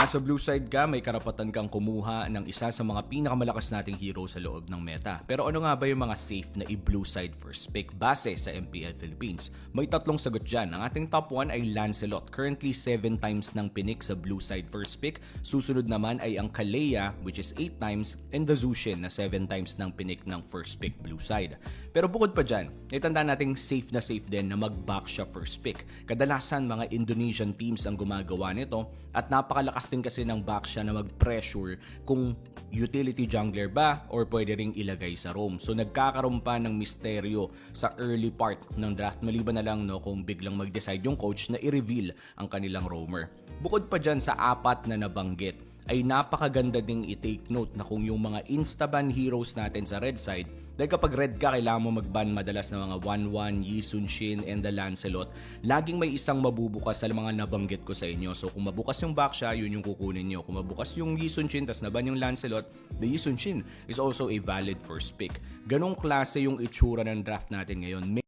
nasa blue side ka, may karapatan kang kumuha ng isa sa mga pinakamalakas nating hero sa loob ng meta. Pero ano nga ba yung mga safe na i-blue side first pick base sa MPL Philippines? May tatlong sagot dyan. Ang ating top 1 ay Lancelot. Currently 7 times ng pinik sa blue side first pick. Susunod naman ay ang Kalea, which is 8 times, and the Zushin na 7 times ng pinik ng first pick blue side. Pero bukod pa dyan, itandaan nating safe na safe din na mag-back siya first pick. Kadalasan mga Indonesian teams ang gumagawa nito at napakalakas din kasi ng back siya na mag-pressure kung utility jungler ba or pwede ring ilagay sa roam. So nagkakaroon pa ng misteryo sa early part ng draft maliban na lang kung biglang mag-decide yung coach na i-reveal ang kanilang roamer. Bukod pa dyan sa apat na nabanggit, ay napakaganda ding i-take note na kung yung mga insta-ban heroes natin sa red side, dahil kapag red ka, kailangan mo mag-ban madalas ng mga 1-1, Yi Sun-shin, and the Lancelot, laging may isang mabubukas sa mga nabanggit ko sa inyo. So kung mabukas yung back siya, yun yung kukunin nyo. Kung mabukas yung Yi Sun-shin, tas naban yung Lancelot, the Yi Sun-shin is also a valid first pick. Ganong klase yung itsura ng draft natin ngayon.